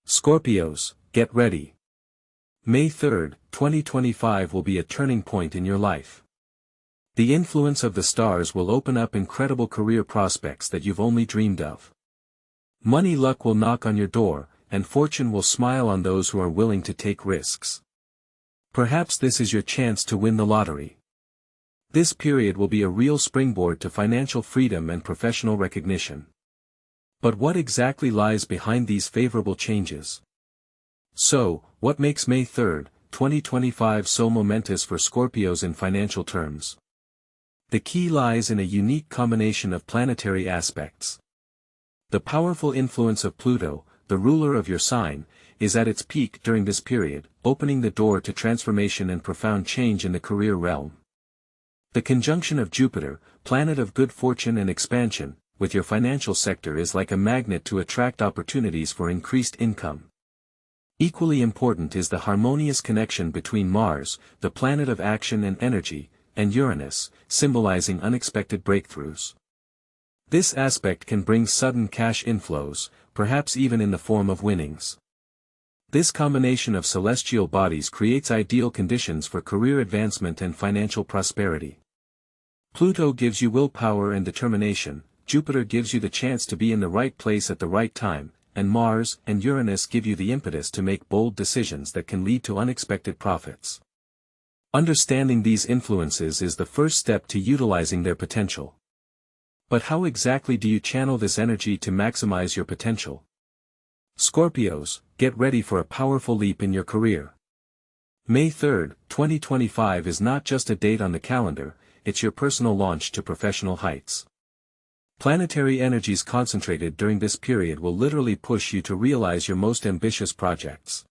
Scorpios, get ready. May 3, 2025 will be a turning point in your life. The influence of the stars will open up incredible career prospects that you've only dreamed of. Money luck will knock on your door, and fortune will smile on those who are willing to take risks. Perhaps this is your chance to win the lottery. This period will be a real springboard to financial freedom and professional recognition. But what exactly lies behind these favorable changes? So, what makes May 3, 2025 so momentous for Scorpios in financial terms? The key lies in a unique combination of planetary aspects. The powerful influence of Pluto, the ruler of your sign, is at its peak during this period, opening the door to transformation and profound change in the career realm. The conjunction of Jupiter, planet of good fortune and expansion, with your financial sector is like a magnet to attract opportunities for increased income. Equally important is the harmonious connection between Mars, the planet of action and energy, and Uranus, symbolizing unexpected breakthroughs. This aspect can bring sudden cash inflows, perhaps even in the form of winnings. This combination of celestial bodies creates ideal conditions for career advancement and financial prosperity. Pluto gives you willpower and determination, Jupiter gives you the chance to be in the right place at the right time, and Mars and Uranus give you the impetus to make bold decisions that can lead to unexpected profits. Understanding these influences is the first step to utilizing their potential. But how exactly do you channel this energy to maximize your potential? Scorpios, get ready for a powerful leap in your career. May 3, 2025 is not just a date on the calendar, it's your personal launch to professional heights. Planetary energies concentrated during this period will literally push you to realize your most ambitious projects.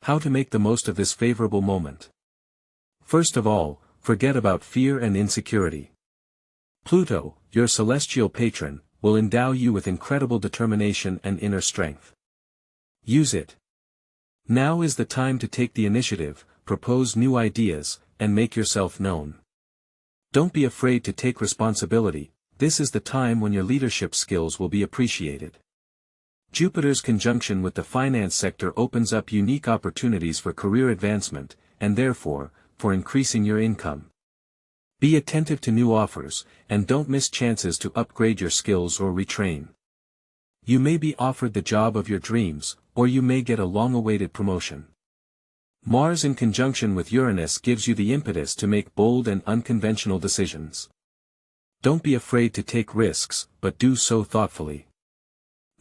How to make the most of this favorable moment? First of all, forget about fear and insecurity. Pluto, your celestial patron, will endow you with incredible determination and inner strength. Use it. Now is the time to take the initiative, propose new ideas, and make yourself known. Don't be afraid to take responsibility. This is the time when your leadership skills will be appreciated. Jupiter's conjunction with the finance sector opens up unique opportunities for career advancement, and therefore, for increasing your income. Be attentive to new offers, and don't miss chances to upgrade your skills or retrain. You may be offered the job of your dreams, or you may get a long-awaited promotion. Mars in conjunction with Uranus gives you the impetus to make bold and unconventional decisions. Don't be afraid to take risks, but do so thoughtfully.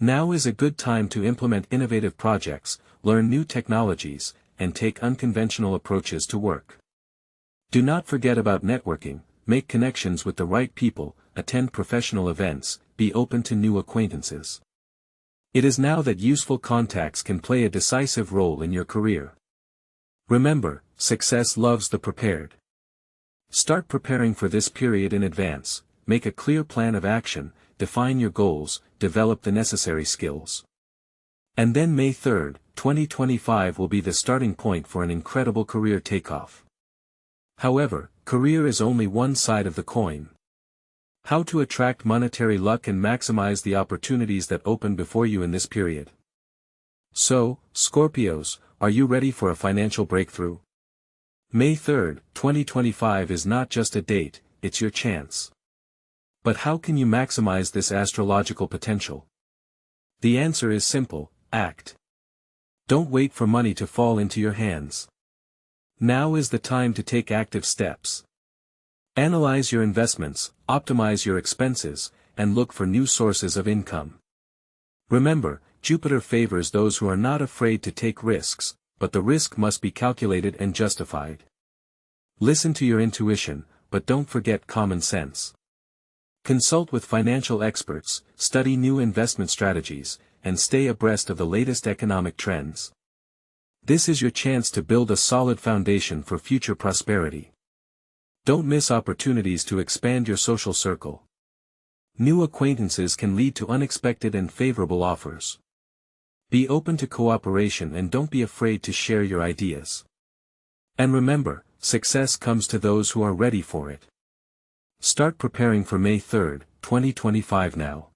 Now is a good time to implement innovative projects, learn new technologies, and take unconventional approaches to work. Do not forget about networking, make connections with the right people, attend professional events, be open to new acquaintances. It is now that useful contacts can play a decisive role in your career. Remember, success loves the prepared. Start preparing for this period in advance. Make a clear plan of action, define your goals, develop the necessary skills. And then May 3, 2025 will be the starting point for an incredible career takeoff. However, career is only one side of the coin. How to attract monetary luck and maximize the opportunities that open before you in this period. So, Scorpios, are you ready for a financial breakthrough? May 3, 2025 is not just a date, it's your chance. But how can you maximize this astrological potential? The answer is simple: act. Don't wait for money to fall into your hands. Now is the time to take active steps. Analyze your investments, optimize your expenses, and look for new sources of income. Remember, Jupiter favors those who are not afraid to take risks, but the risk must be calculated and justified. Listen to your intuition, but don't forget common sense. Consult with financial experts, study new investment strategies, and stay abreast of the latest economic trends. This is your chance to build a solid foundation for future prosperity. Don't miss opportunities to expand your social circle. New acquaintances can lead to unexpected and favorable offers. Be open to cooperation and don't be afraid to share your ideas. And remember, success comes to those who are ready for it. Start preparing for May 3, 2025 now.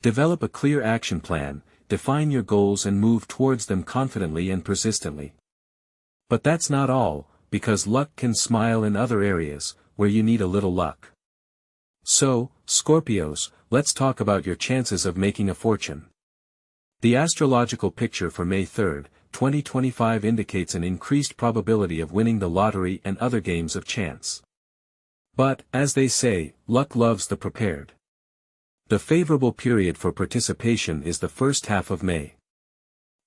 Develop a clear action plan, define your goals and move towards them confidently and persistently. But that's not all, because luck can smile in other areas, where you need a little luck. So, Scorpios, let's talk about your chances of making a fortune. The astrological picture for May 3, 2025 indicates an increased probability of winning the lottery and other games of chance. But, as they say, luck loves the prepared. The favorable period for participation is the first half of May.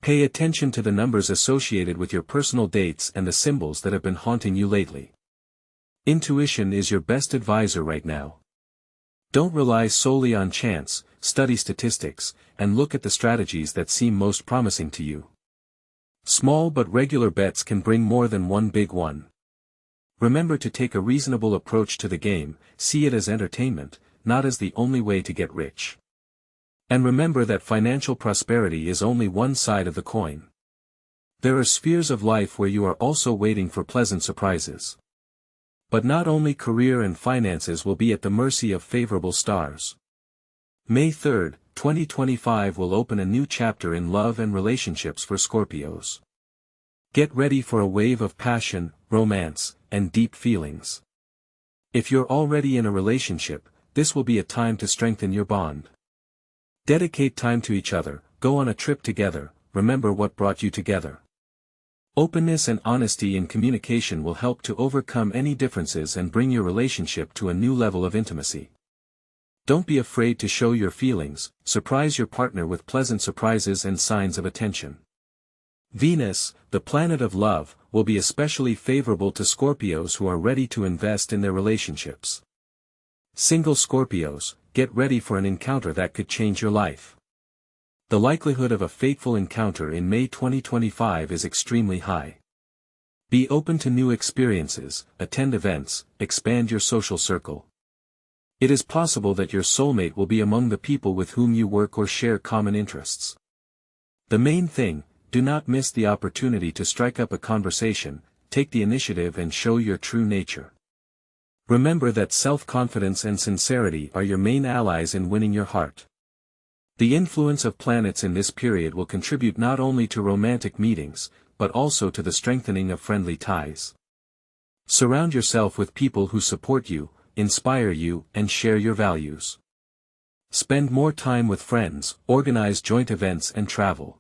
Pay attention to the numbers associated with your personal dates and the symbols that have been haunting you lately. Intuition is your best advisor right now. Don't rely solely on chance, study statistics, and look at the strategies that seem most promising to you. Small but regular bets can bring more than one big one. Remember to take a reasonable approach to the game, see it as entertainment, not as the only way to get rich. And remember that financial prosperity is only one side of the coin. There are spheres of life where you are also waiting for pleasant surprises. But not only career and finances will be at the mercy of favorable stars. May 3, 2025 will open a new chapter in love and relationships for Scorpios. Get ready for a wave of passion, romance, and deep feelings. If you're already in a relationship, this will be a time to strengthen your bond. Dedicate time to each other, go on a trip together, remember what brought you together. Openness and honesty in communication will help to overcome any differences and bring your relationship to a new level of intimacy. Don't be afraid to show your feelings, surprise your partner with pleasant surprises and signs of attention. Venus, the planet of love, will be especially favorable to Scorpios who are ready to invest in their relationships. Single Scorpios, get ready for an encounter that could change your life. The likelihood of a fateful encounter in May 2025 is extremely high. Be open to new experiences, attend events, expand your social circle. It is possible that your soulmate will be among the people with whom you work or share common interests. The main thing, do not miss the opportunity to strike up a conversation, take the initiative and show your true nature. Remember that self-confidence and sincerity are your main allies in winning your heart. The influence of planets in this period will contribute not only to romantic meetings, but also to the strengthening of friendly ties. Surround yourself with people who support you, inspire you, and share your values. Spend more time with friends, organize joint events and travel.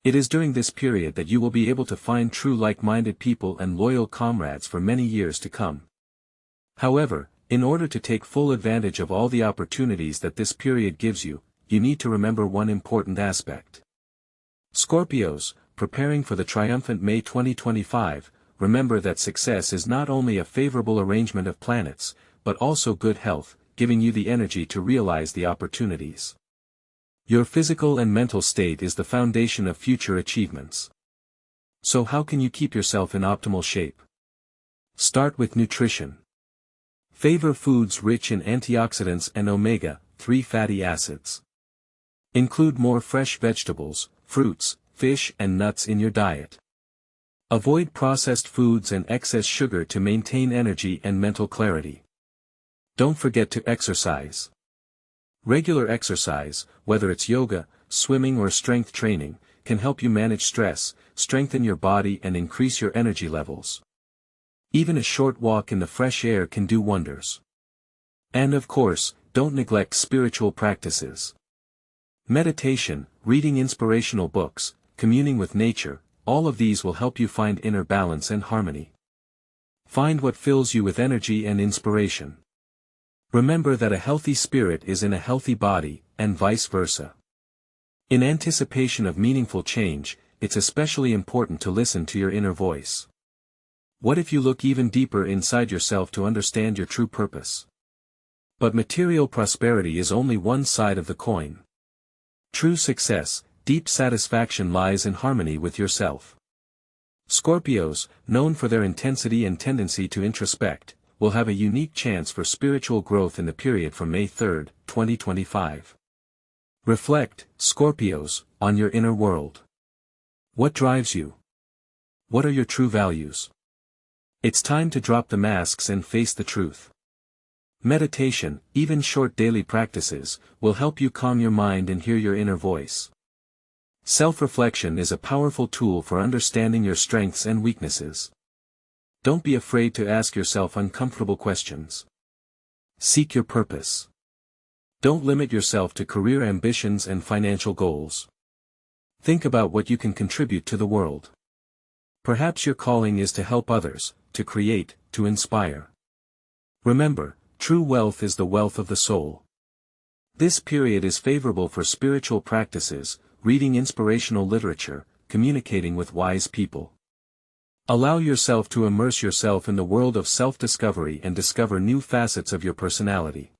It is during this period that you will be able to find true like-minded people and loyal comrades for many years to come. However, in order to take full advantage of all the opportunities that this period gives you, you need to remember one important aspect. Scorpios, preparing for the triumphant May 2025, remember that success is not only a favorable arrangement of planets, but also good health, giving you the energy to realize the opportunities. Your physical and mental state is the foundation of future achievements. So how can you keep yourself in optimal shape? Start with nutrition. Favor foods rich in antioxidants and omega-3 fatty acids. Include more fresh vegetables, fruits, fish and nuts in your diet. Avoid processed foods and excess sugar to maintain energy and mental clarity. Don't forget to exercise. Regular exercise, whether it's yoga, swimming or strength training, can help you manage stress, strengthen your body and increase your energy levels. Even a short walk in the fresh air can do wonders. And of course, don't neglect spiritual practices. Meditation, reading inspirational books, communing with nature, all of these will help you find inner balance and harmony. Find what fills you with energy and inspiration. Remember that a healthy spirit is in a healthy body, and vice versa. In anticipation of meaningful change, it's especially important to listen to your inner voice. What if you look even deeper inside yourself to understand your true purpose? But material prosperity is only one side of the coin. True success, deep satisfaction lies in harmony with yourself. Scorpios, known for their intensity and tendency to introspect, will have a unique chance for spiritual growth in the period from May 3, 2025. Reflect, Scorpios, on your inner world. What drives you? What are your true values? It's time to drop the masks and face the truth. Meditation, even short daily practices, will help you calm your mind and hear your inner voice. Self-reflection is a powerful tool for understanding your strengths and weaknesses. Don't be afraid to ask yourself uncomfortable questions. Seek your purpose. Don't limit yourself to career ambitions and financial goals. Think about what you can contribute to the world. Perhaps your calling is to help others, to create, to inspire. Remember, true wealth is the wealth of the soul. This period is favorable for spiritual practices, reading inspirational literature, communicating with wise people. Allow yourself to immerse yourself in the world of self-discovery and discover new facets of your personality.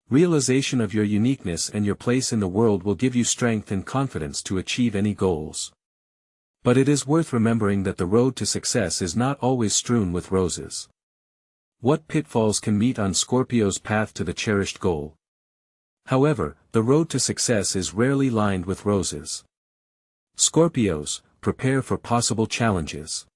Realization of your uniqueness and your place in the world will give you strength and confidence to achieve any goals. But it is worth remembering that the road to success is not always strewn with roses. What pitfalls can meet on Scorpio's path to the cherished goal? However, the road to success is rarely lined with roses. Scorpios, prepare for possible challenges.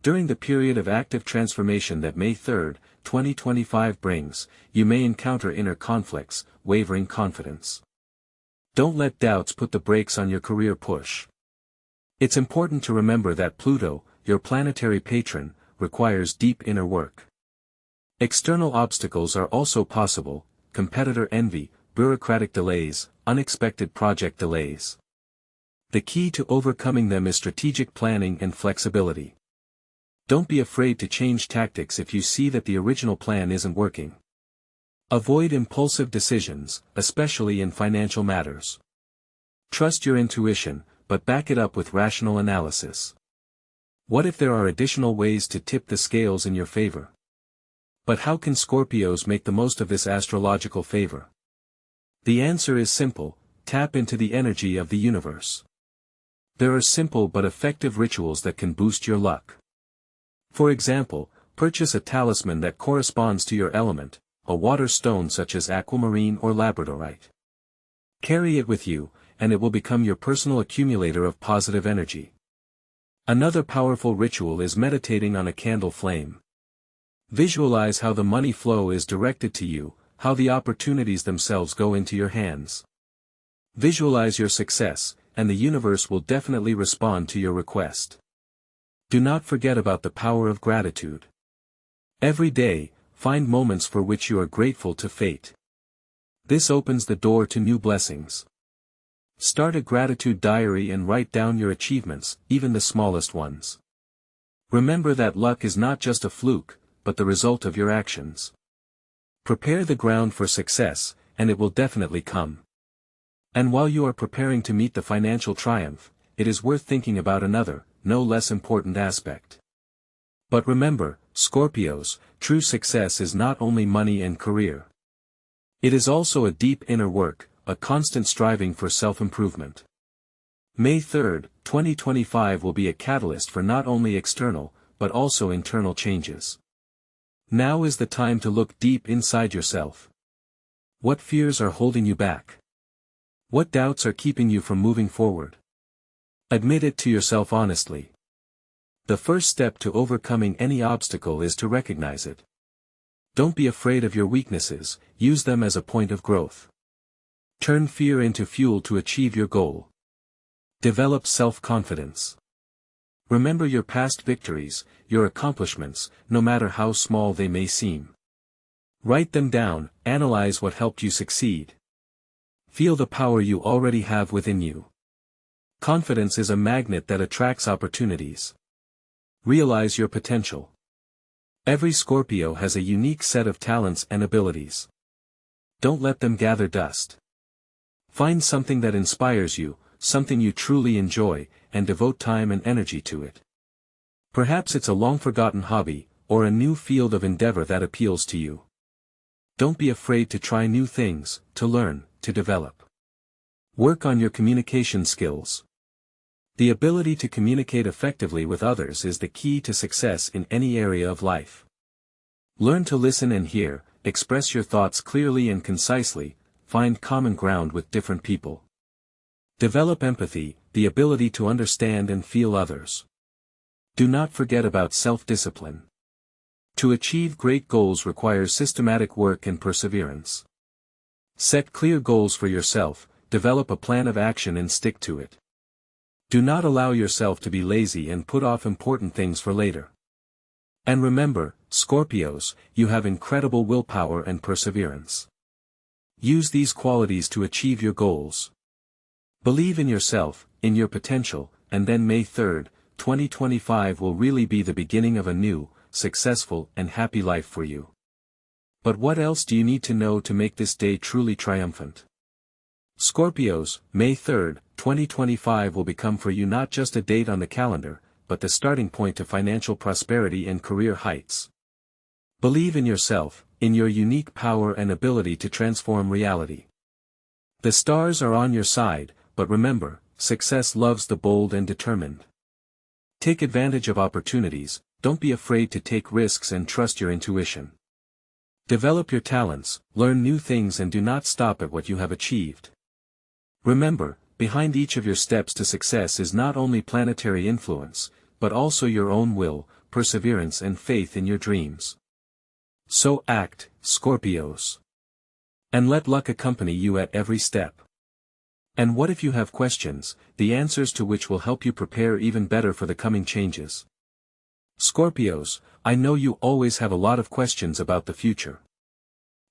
During the period of active transformation that May 3, 2025 brings, you may encounter inner conflicts, wavering confidence. Don't let doubts put the brakes on your career push. It's important to remember that Pluto, your planetary patron, requires deep inner work. External obstacles are also possible: competitor envy, bureaucratic delays, unexpected project delays. The key to overcoming them is strategic planning and flexibility. Don't be afraid to change tactics if you see that the original plan isn't working. Avoid impulsive decisions, especially in financial matters. Trust your intuition, but back it up with rational analysis. What if there are additional ways to tip the scales in your favor? But how can Scorpios make the most of this astrological favor? The answer is simple: tap into the energy of the universe. There are simple but effective rituals that can boost your luck. For example, purchase a talisman that corresponds to your element, a water stone such as aquamarine or labradorite. Carry it with you, and it will become your personal accumulator of positive energy. Another powerful ritual is meditating on a candle flame. Visualize how the money flow is directed to you, how the opportunities themselves go into your hands. Visualize your success, and the universe will definitely respond to your request. Do not forget about the power of gratitude. Every day, find moments for which you are grateful to fate. This opens the door to new blessings. Start a gratitude diary and write down your achievements, even the smallest ones. Remember that luck is not just a fluke, but the result of your actions. Prepare the ground for success, and it will definitely come. And while you are preparing to meet the financial triumph, it is worth thinking about another, no less important aspect. But remember, Scorpios, true success is not only money and career. It is also a deep inner work, a constant striving for self-improvement. May 3, 2025 will be a catalyst for not only external, but also internal changes. Now is the time to look deep inside yourself. What fears are holding you back? What doubts are keeping you from moving forward? Admit it to yourself honestly. The first step to overcoming any obstacle is to recognize it. Don't be afraid of your weaknesses, use them as a point of growth. Turn fear into fuel to achieve your goal. Develop self-confidence. Remember your past victories, your accomplishments, no matter how small they may seem. Write them down, analyze what helped you succeed. Feel the power you already have within you. Confidence is a magnet that attracts opportunities. Realize your potential. Every Scorpio has a unique set of talents and abilities. Don't let them gather dust. Find something that inspires you, something you truly enjoy, and devote time and energy to it. Perhaps it's a long-forgotten hobby, or a new field of endeavor that appeals to you. Don't be afraid to try new things, to learn, to develop. Work on your communication skills. The ability to communicate effectively with others is the key to success in any area of life. Learn to listen and hear, express your thoughts clearly and concisely, find common ground with different people. Develop empathy, the ability to understand and feel others. Do not forget about self-discipline. To achieve great goals requires systematic work and perseverance. Set clear goals for yourself, develop a plan of action and stick to it. Do not allow yourself to be lazy and put off important things for later. And remember, Scorpios, you have incredible willpower and perseverance. Use these qualities to achieve your goals. Believe in yourself, in your potential, and then May 3rd, 2025 will really be the beginning of a new, successful and happy life for you. But what else do you need to know to make this day truly triumphant? Scorpios, May 3rd, 2025 will become for you not just a date on the calendar, but the starting point to financial prosperity and career heights. Believe in yourself, in your unique power and ability to transform reality. The stars are on your side, but remember, success loves the bold and determined. Take advantage of opportunities, don't be afraid to take risks and trust your intuition. Develop your talents, learn new things and do not stop at what you have achieved. Remember, behind each of your steps to success is not only planetary influence, but also your own will, perseverance and faith in your dreams. So act, Scorpios. And let luck accompany you at every step. And what if you have questions, the answers to which will help you prepare even better for the coming changes? Scorpios, I know you always have a lot of questions about the future.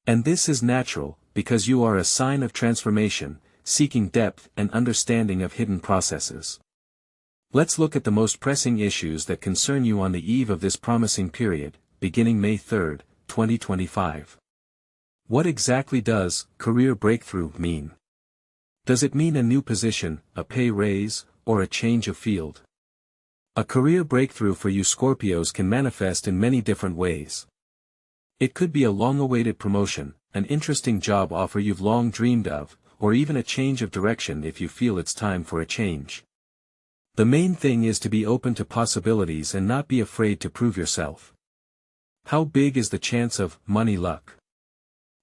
And this is natural, because you are a sign of transformation, seeking depth and understanding of hidden processes. Let's look at the most pressing issues that concern you on the eve of this promising period, beginning May 3rd, 2025. What exactly does career breakthrough mean? Does it mean a new position, a pay raise, or a change of field? A career breakthrough for you Scorpios can manifest in many different ways. It could be a long-awaited promotion, an interesting job offer you've long dreamed of, or even a change of direction if you feel it's time for a change. The main thing is to be open to possibilities and not be afraid to prove yourself. How big is the chance of money luck?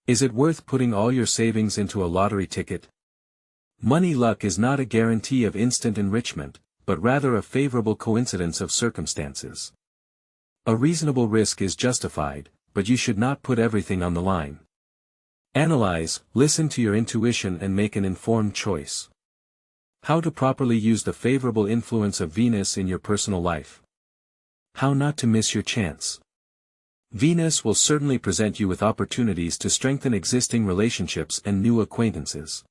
Is it worth putting all your savings into a lottery ticket? Money luck is not a guarantee of instant enrichment, but rather a favorable coincidence of circumstances. A reasonable risk is justified, but you should not put everything on the line. Analyze, listen to your intuition and make an informed choice. How to properly use the favorable influence of Venus in your personal life. How not to miss your chance. Venus will certainly present you with opportunities to strengthen existing relationships and new acquaintances.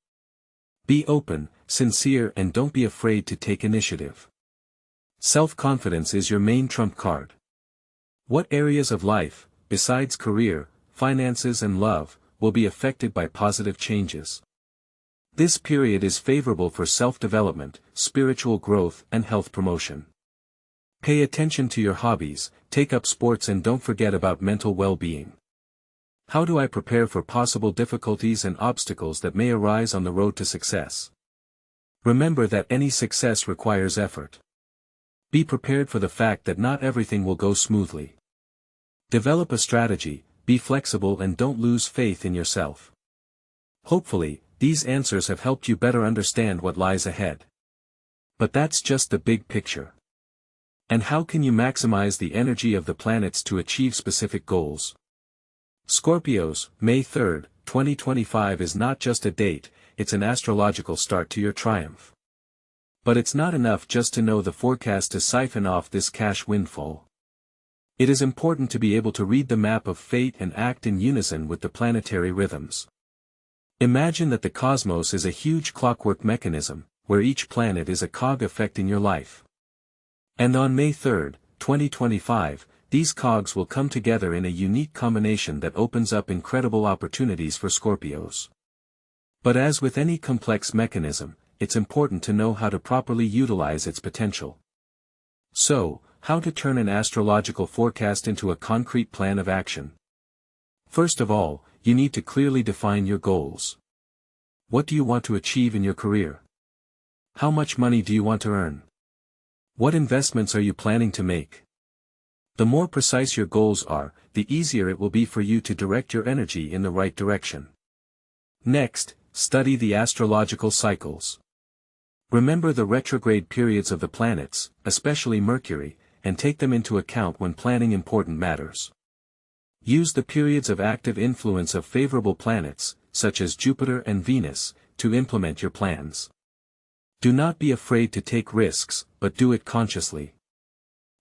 Be open, sincere and don't be afraid to take initiative. Self-confidence is your main trump card. What areas of life, besides career, finances and love, will be affected by positive changes? This period is favorable for self-development, spiritual growth and health promotion. Pay attention to your hobbies, take up sports and don't forget about mental well-being. How do I prepare for possible difficulties and obstacles that may arise on the road to success? Remember that any success requires effort. Be prepared for the fact that not everything will go smoothly. Develop a strategy, be flexible and don't lose faith in yourself. Hopefully, these answers have helped you better understand what lies ahead. But that's just the big picture. And how can you maximize the energy of the planets to achieve specific goals? Scorpios, May 3rd, 2025 is not just a date, it's an astrological start to your triumph. But it's not enough just to know the forecast to siphon off this cash windfall. It is important to be able to read the map of fate and act in unison with the planetary rhythms. Imagine that the cosmos is a huge clockwork mechanism, where each planet is a cog affecting your life. And on May 3rd, 2025, these cogs will come together in a unique combination that opens up incredible opportunities for Scorpios. But as with any complex mechanism, it's important to know how to properly utilize its potential. So, how to turn an astrological forecast into a concrete plan of action? First of all, you need to clearly define your goals. What do you want to achieve in your career? How much money do you want to earn? What investments are you planning to make? The more precise your goals are, the easier it will be for you to direct your energy in the right direction. Next, study the astrological cycles. Remember the retrograde periods of the planets, especially Mercury, and take them into account when planning important matters. Use the periods of active influence of favorable planets, such as Jupiter and Venus, to implement your plans. Do not be afraid to take risks, but do it consciously.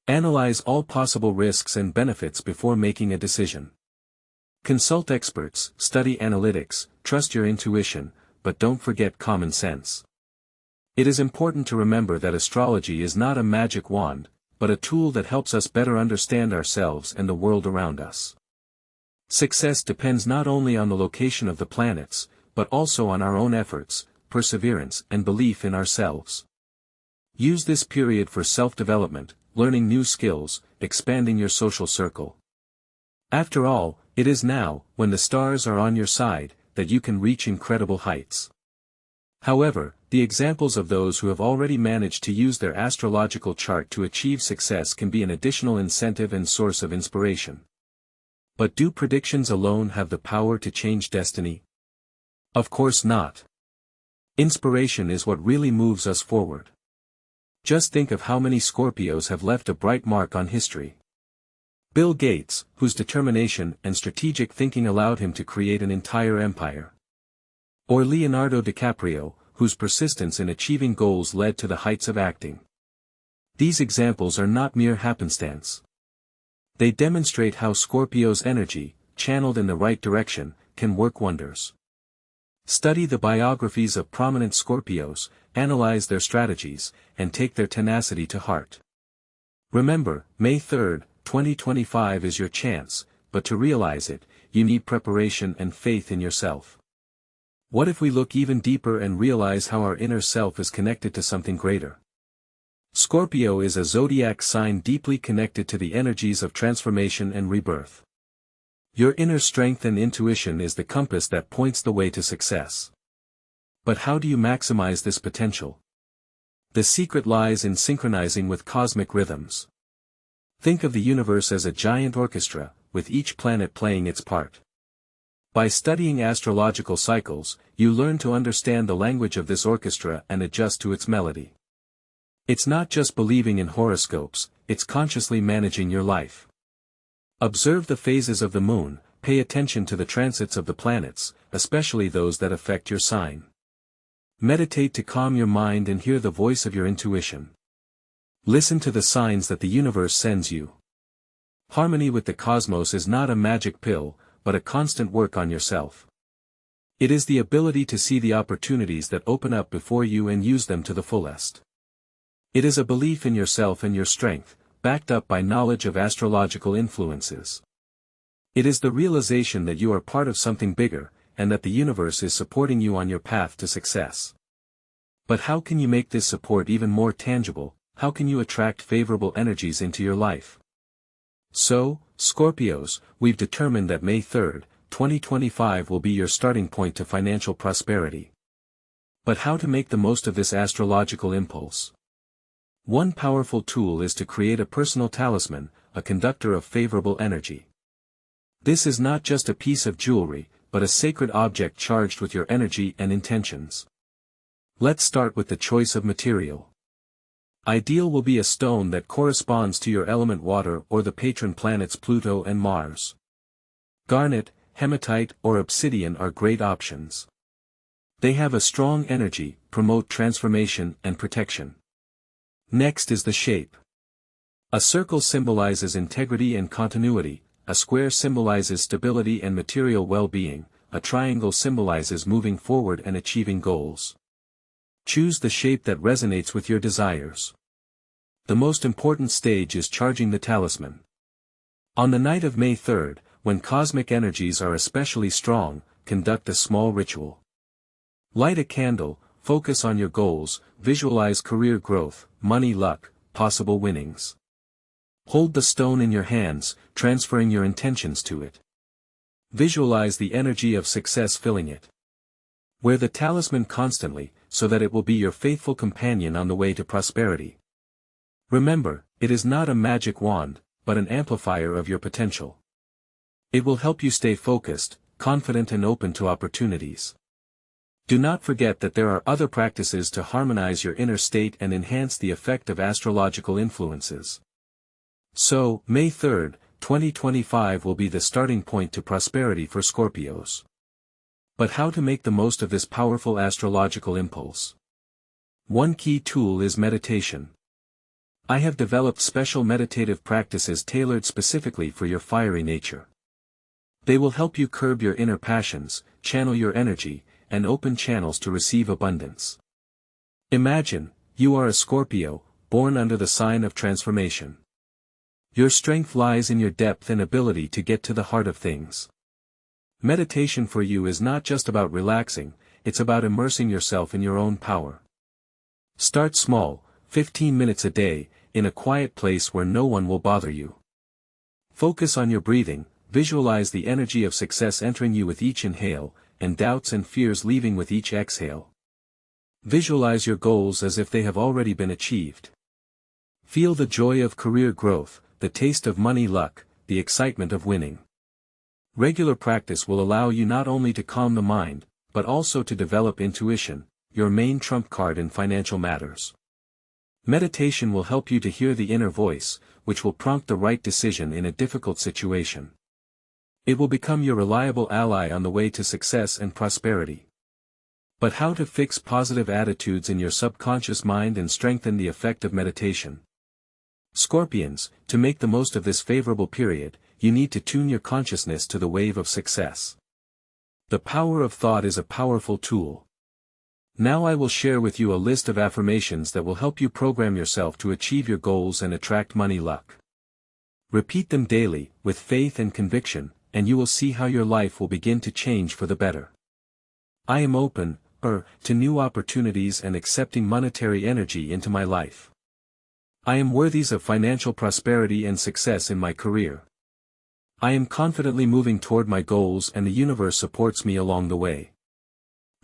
Analyze all possible risks and benefits before making a decision. Consult experts, study analytics, trust your intuition, but don't forget common sense. It is important to remember that astrology is not a magic wand, but a tool that helps us better understand ourselves and the world around us. Success depends not only on the location of the planets, but also on our own efforts, perseverance, and belief in ourselves. Use this period for self-development, learning new skills, expanding your social circle. After all, it is now, when the stars are on your side, that you can reach incredible heights. However, the examples of those who have already managed to use their astrological chart to achieve success can be an additional incentive and source of inspiration. But do predictions alone have the power to change destiny? Of course not. Inspiration is what really moves us forward. Just think of how many Scorpios have left a bright mark on history. Bill Gates, whose determination and strategic thinking allowed him to create an entire empire. Or Leonardo DiCaprio, whose persistence in achieving goals led to the heights of acting. These examples are not mere happenstance. They demonstrate how Scorpio's energy, channeled in the right direction, can work wonders. Study the biographies of prominent Scorpios, analyze their strategies, and take their tenacity to heart. Remember, May 3, 2025 is your chance, but to realize it, you need preparation and faith in yourself. What if we look even deeper and realize how our inner self is connected to something greater? Scorpio is a zodiac sign deeply connected to the energies of transformation and rebirth. Your inner strength and intuition is the compass that points the way to success. But how do you maximize this potential? The secret lies in synchronizing with cosmic rhythms. Think of the universe as a giant orchestra, with each planet playing its part. By studying astrological cycles, you learn to understand the language of this orchestra and adjust to its melody. It's not just believing in horoscopes, it's consciously managing your life. Observe the phases of the moon, pay attention to the transits of the planets, especially those that affect your sign. Meditate to calm your mind and hear the voice of your intuition. Listen to the signs that the universe sends you. Harmony with the cosmos is not a magic pill, but a constant work on yourself. It is the ability to see the opportunities that open up before you and use them to the fullest. It is a belief in yourself and your strength, backed up by knowledge of astrological influences. It is the realization that you are part of something bigger, and that the universe is supporting you on your path to success. But how can you make this support even more tangible? How can you attract favorable energies into your life? So, Scorpios, we've determined that May 3, 2025 will be your starting point to financial prosperity. But how to make the most of this astrological impulse? One powerful tool is to create a personal talisman, a conductor of favorable energy. This is not just a piece of jewelry, but a sacred object charged with your energy and intentions. Let's start with the choice of material. Ideal will be a stone that corresponds to your element water or the patron planets Pluto and Mars. Garnet, hematite, or obsidian are great options. They have a strong energy, promote transformation and protection. Next is the shape. A circle symbolizes integrity and continuity, a square symbolizes stability and material well-being, a triangle symbolizes moving forward and achieving goals. Choose the shape that resonates with your desires. The most important stage is charging the talisman. On the night of May 3, when cosmic energies are especially strong, conduct a small ritual. Light a candle, focus on your goals, visualize career growth, money luck, possible winnings. Hold the stone in your hands, transferring your intentions to it. Visualize the energy of success filling it. Wear the talisman constantly, so that it will be your faithful companion on the way to prosperity. Remember, it is not a magic wand, but an amplifier of your potential. It will help you stay focused, confident and open to opportunities. Do not forget that there are other practices to harmonize your inner state and enhance the effect of astrological influences. So, May 3, 2025 will be the starting point to prosperity for Scorpios. But how to make the most of this powerful astrological impulse? One key tool is meditation. I have developed special meditative practices tailored specifically for your fiery nature. They will help you curb your inner passions, channel your energy, and open channels to receive abundance. Imagine, you are a Scorpio, born under the sign of transformation. Your strength lies in your depth and ability to get to the heart of things. Meditation for you is not just about relaxing, it's about immersing yourself in your own power. Start small, 15 minutes a day, in a quiet place where no one will bother you. Focus on your breathing, visualize the energy of success entering you with each inhale, and doubts and fears leaving with each exhale. Visualize your goals as if they have already been achieved. Feel the joy of career growth, the taste of money luck, the excitement of winning. Regular practice will allow you not only to calm the mind, but also to develop intuition, your main trump card in financial matters. Meditation will help you to hear the inner voice, which will prompt the right decision in a difficult situation. It will become your reliable ally on the way to success and prosperity. But how to fix positive attitudes in your subconscious mind and strengthen the effect of meditation? Scorpions, to make the most of this favorable period, you need to tune your consciousness to the wave of success. The power of thought is a powerful tool. Now I will share with you a list of affirmations that will help you program yourself to achieve your goals and attract money luck. Repeat them daily, with faith and conviction, and you will see how your life will begin to change for the better. I am open, to new opportunities and accepting monetary energy into my life. I am worthy of financial prosperity and success in my career. I am confidently moving toward my goals and the universe supports me along the way.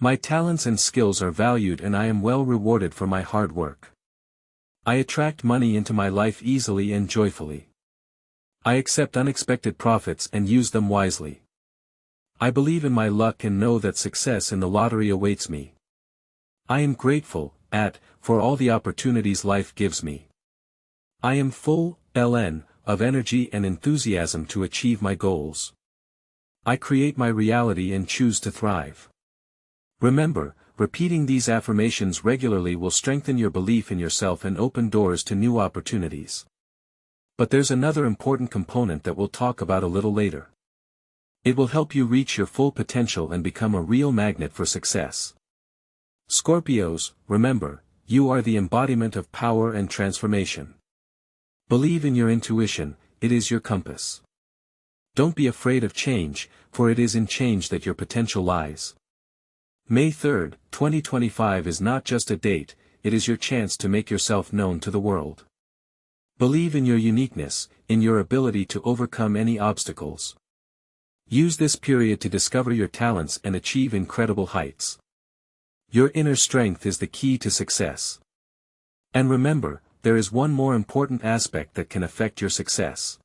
My talents and skills are valued and I am well rewarded for my hard work. I attract money into my life easily and joyfully. I accept unexpected profits and use them wisely. I believe in my luck and know that success in the lottery awaits me. I am grateful, for all the opportunities life gives me. I am full, of energy and enthusiasm to achieve my goals. I create my reality and choose to thrive. Remember, repeating these affirmations regularly will strengthen your belief in yourself and open doors to new opportunities. But there's another important component that we'll talk about a little later. It will help you reach your full potential and become a real magnet for success. Scorpios, remember, you are the embodiment of power and transformation. Believe in your intuition, it is your compass. Don't be afraid of change, for it is in change that your potential lies. May 3, 2025 is not just a date, it is your chance to make yourself known to the world. Believe in your uniqueness, in your ability to overcome any obstacles. Use this period to discover your talents and achieve incredible heights. Your inner strength is the key to success. And remember, there is one more important aspect that can affect your success.